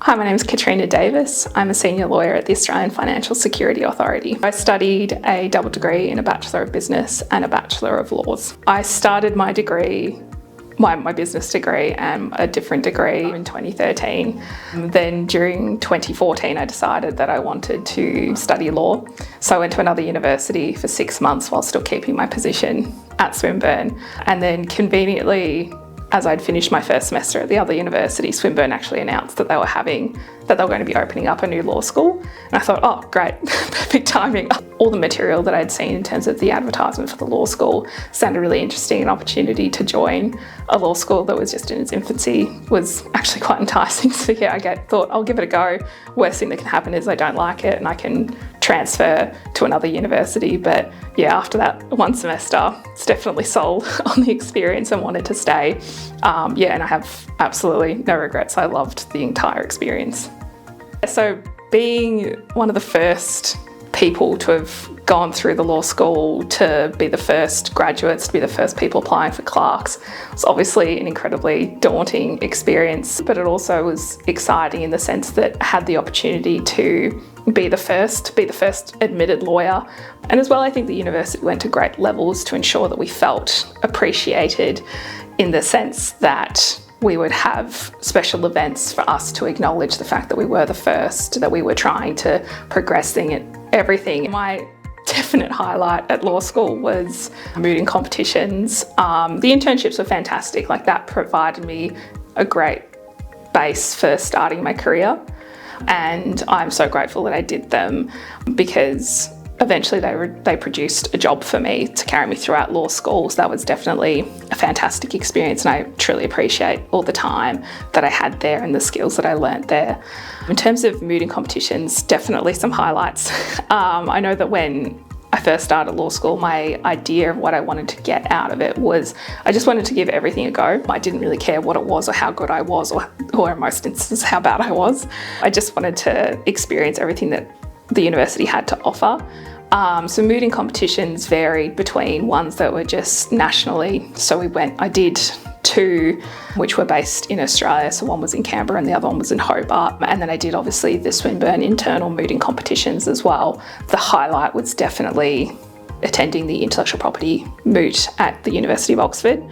Hi, my name is Katrina Davis. I'm a senior lawyer at the Australian Financial Security Authority. I studied a double degree in a Bachelor of Business and a Bachelor of Laws. I started my degree, my business degree, and a different degree in 2013. Then during 2014, I decided that I wanted to study law. So I went to another university for 6 months while still keeping my position at Swinburne. And then conveniently, as I'd finished my first semester at the other university, Swinburne actually announced that they were going to be opening up a new law school. And I thought, oh, great, perfect timing. All the material that I'd seen in terms of the advertisement for the law school sounded really interesting. An opportunity to join a law school that was just in its infancy was actually quite enticing. So yeah, I thought I'll give it a go. Worst thing that can happen is I don't like it and I can transfer to another university. But yeah, after that one semester, it's definitely sold on the experience and wanted to stay. And I have absolutely no regrets. I loved the entire experience. So being one of the first people to have gone through the law school, to be the first graduates, to be the first people applying for clerks, was obviously an incredibly daunting experience, but it also was exciting in the sense that I had the opportunity to be the first admitted lawyer. And as well, I think the university went to great levels to ensure that we felt appreciated, in the sense that we would have special events for us to acknowledge the fact that we were the first, that we were trying to progress everything. My definite highlight at law school was mooting competitions. The internships were fantastic. Like, that provided me a great base for starting my career. And I'm so grateful that I did them, because eventually they produced a job for me to carry me throughout law school. So that was definitely a fantastic experience, and I truly appreciate all the time that I had there and the skills that I learnt there. In terms of mooting competitions, definitely some highlights. I know that when I first started law school, my idea of what I wanted to get out of it was I just wanted to give everything a go. I didn't really care what it was or how good I was, or in most instances how bad I was. I just wanted to experience everything that the university had to offer. So mooting competitions varied between ones that were just nationally. So I did 2 which were based in Australia. So one was in Canberra and the other one was in Hobart. And then I did obviously the Swinburne internal mooting competitions as well. The highlight was definitely attending the intellectual property moot at the University of Oxford,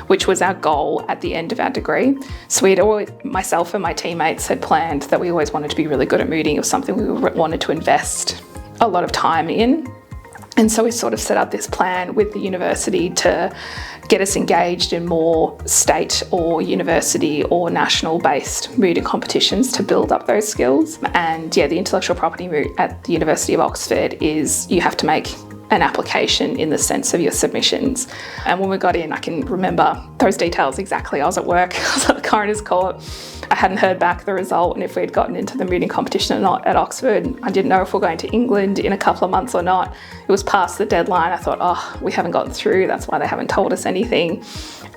which was our goal at the end of our degree. So myself and my teammates had planned that we always wanted to be really good at mooting. It was something we wanted to invest a lot of time in. And so we sort of set up this plan with the university to get us engaged in more state or university or national based mooting competitions to build up those skills. And yeah, the intellectual property moot at the University of Oxford is you have to make an application in the sense of your submissions. And when we got in, I can remember those details exactly. I was at work, I was at the coroner's court. I hadn't heard back the result and if we'd gotten into the mooting competition or not at Oxford. I didn't know if we're going to England in a couple of months or not. It was past the deadline. I thought, we haven't gotten through. That's why they haven't told us anything.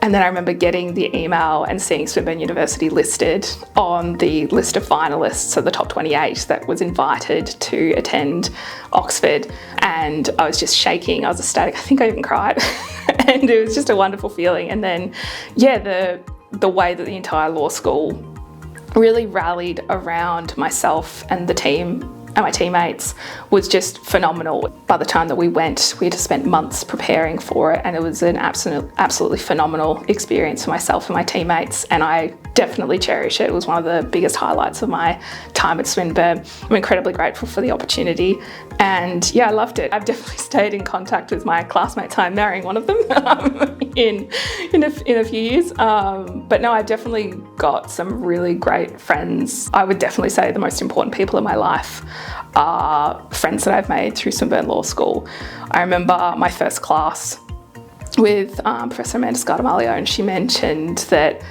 And then I remember getting the email and seeing Swinburne University listed on the list of finalists, so the top 28 that was invited to attend Oxford. And I was just shaking. I was ecstatic. I think I even cried. And it was just a wonderful feeling. And then, yeah, the way that the entire law school really rallied around myself and the team and my teammates was just phenomenal. By the time that we went, we had spent months preparing for it, and it was an absolutely phenomenal experience for myself and my teammates, and I definitely cherish it. It was one of the biggest highlights of my time at Swinburne. I'm incredibly grateful for the opportunity, and yeah, I loved it. I've definitely stayed in contact with my classmates. I'm marrying one of them in a few years, but no, I've definitely got some really great friends. I would definitely say the most important people in my life are friends that I've made through Swinburne Law School. I remember my first class with Professor Amanda Scardamalio, and she mentioned that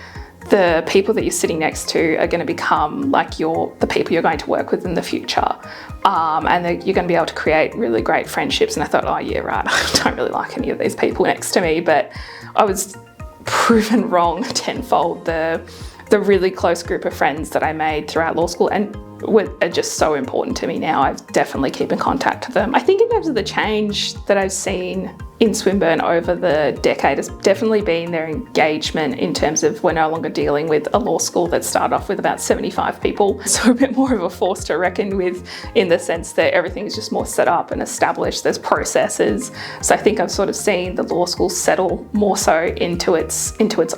the people that you're sitting next to are going to become like the people you're going to work with in the future, and that you're going to be able to create really great friendships. And I thought, oh yeah, right, I don't really like any of these people next to me, but I was proven wrong tenfold. The really close group of friends that I made throughout law school and are just so important to me now. I definitely keep in contact with them. I think in terms of the change that I've seen in Swinburne over the decade has definitely been their engagement in terms of we're no longer dealing with a law school that started off with about 75 people. So a bit more of a force to reckon with, in the sense that everything is just more set up and established. There's processes. So I think I've sort of seen the law school settle more so into its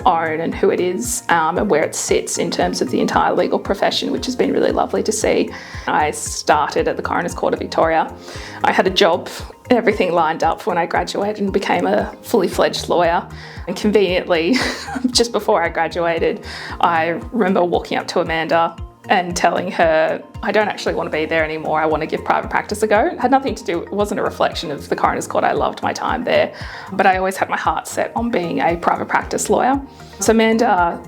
own and who it is, and where it sits in terms of the entire legal profession, which has been really lovely to see. I started at the Coroner's Court of Victoria. I had a job, everything lined up when I graduated and became a fully fledged lawyer. And conveniently, just before I graduated, I remember walking up to Amanda and telling her, I don't actually want to be there anymore. I want to give private practice a go. It had nothing to do, it wasn't a reflection of the Coroner's Court. I loved my time there, but I always had my heart set on being a private practice lawyer. So Amanda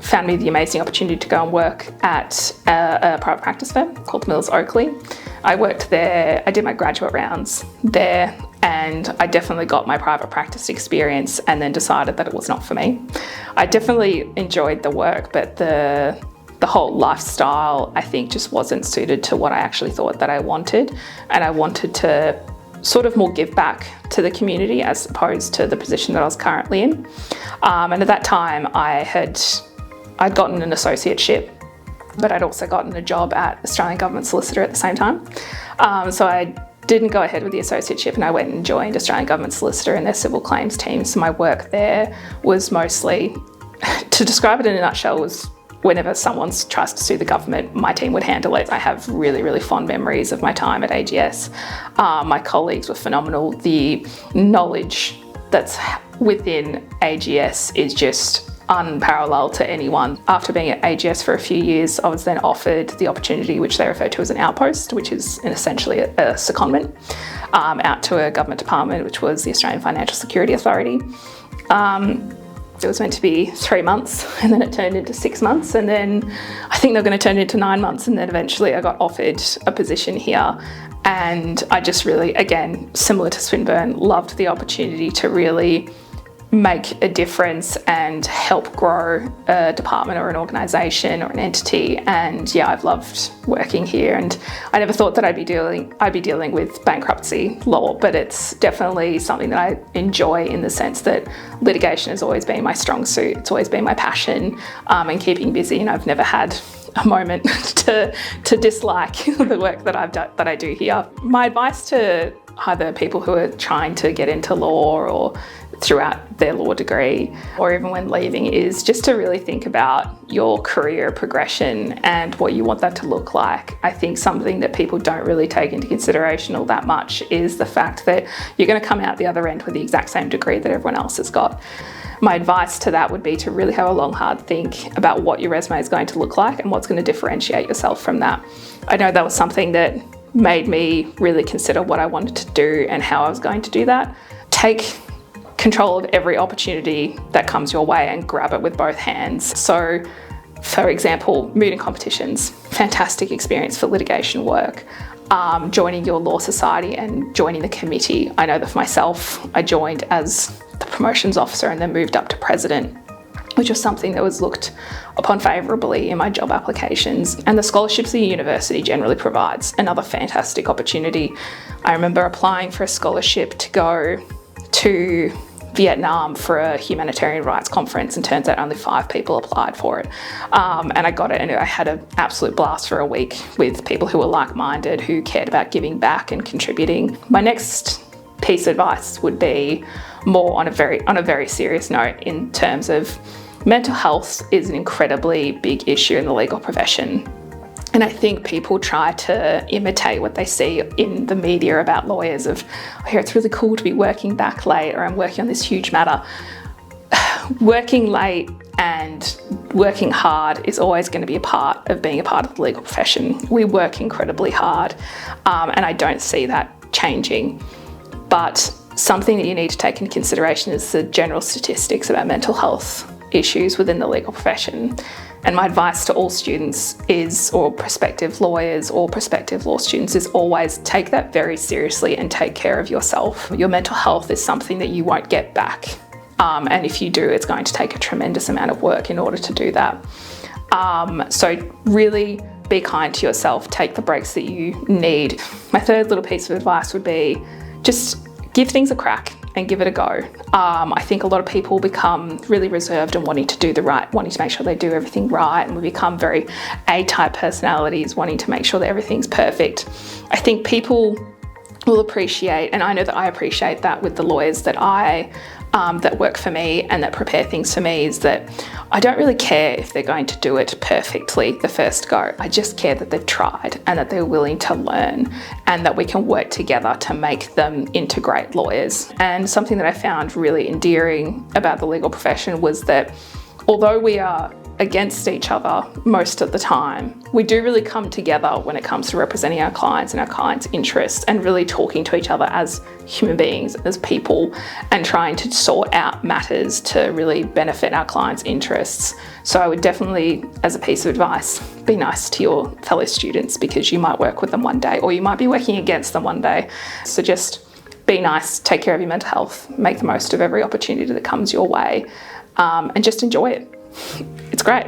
found me the amazing opportunity to go and work at a private practice firm called Mills Oakley. I worked there, I did my graduate rounds there, and I definitely got my private practice experience and then decided that it was not for me. I definitely enjoyed the work, but the whole lifestyle, I think, just wasn't suited to what I actually thought that I wanted. And I wanted to sort of more give back to the community as opposed to the position that I was currently in. And at that time, I'd gotten an associateship, but I'd also gotten a job at Australian Government Solicitor at the same time. So I didn't go ahead with the associateship, and I went and joined Australian Government Solicitor in their civil claims team. So my work there was mostly, to describe it in a nutshell, was whenever someone tries to sue the government, my team would handle it. I have really, really fond memories of my time at AGS. My colleagues were phenomenal. The knowledge that's within AGS is just unparalleled to anyone. After being at AGS for a few years, I was then offered the opportunity, which they refer to as an outpost, which is essentially a secondment, out to a government department, which was the Australian Financial Security Authority. It was meant to be 3 months, and then it turned into 6 months, and then I think they're going to turn it into 9 months, and then eventually I got offered a position here. And I just really, again, similar to Swinburne, loved the opportunity to really make a difference and help grow a department or an organisation or an entity. And yeah, I've loved working here, and I never thought that I'd be dealing with bankruptcy law, but it's definitely something that I enjoy, in the sense that litigation has always been my strong suit. It's always been my passion, and keeping busy, and I've never had a moment to dislike the work that I do here. My advice to either people who are trying to get into law or throughout their law degree, or even when leaving, is just to really think about your career progression and what you want that to look like. I think something that people don't really take into consideration all that much is the fact that you're going to come out the other end with the exact same degree that everyone else has got. My advice to that would be to really have a long, hard think about what your resume is going to look like and what's going to differentiate yourself from that. I know that was something that made me really consider what I wanted to do and how I was going to do that. Take control of every opportunity that comes your way and grab it with both hands. So, for example, mooting competitions, fantastic experience for litigation work. Joining your law society and joining the committee. I know that for myself, I joined as the promotions officer and then moved up to president, which was something that was looked upon favourably in my job applications. And the scholarships the university generally provides, another fantastic opportunity. I remember applying for a scholarship to go to Vietnam for a humanitarian rights conference, and turns out only 5 people applied for it. And I got it, and I had an absolute blast for a week with people who were like-minded, who cared about giving back and contributing. My next piece of advice would be more on a very serious note, in terms of mental health is an incredibly big issue in the legal profession. And I think people try to imitate what they see in the media about lawyers of, oh, here, it's really cool to be working back late, or I'm working on this huge matter. Working late and working hard is always going to be a part of being a part of the legal profession. We work incredibly hard, and I don't see that changing. But something that you need to take into consideration is the general statistics about mental health issues within the legal profession. And my advice to all students is, or prospective lawyers or prospective law students, is always take that very seriously and take care of yourself. Your mental health is something that you won't get back. And if you do, it's going to take a tremendous amount of work in order to do that. So really be kind to yourself, take the breaks that you need. My third little piece of advice would be just give things a crack and give it a go. I think a lot of people become really reserved and wanting to make sure they do everything right, and we become very A-type personalities, wanting to make sure that everything's perfect. I think people will appreciate, and I know that I appreciate that with the lawyers that that work for me and that prepare things for me, is that I don't really care if they're going to do it perfectly the first go. I just care that they've tried and that they're willing to learn, and that we can work together to make them into great lawyers. And something that I found really endearing about the legal profession was that although we are against each other most of the time, we do really come together when it comes to representing our clients and our clients' interests, and really talking to each other as human beings, as people, and trying to sort out matters to really benefit our clients' interests. So I would definitely, as a piece of advice, be nice to your fellow students, because you might work with them one day, or you might be working against them one day. So just be nice, take care of your mental health, make the most of every opportunity that comes your way, and just enjoy it. It's great.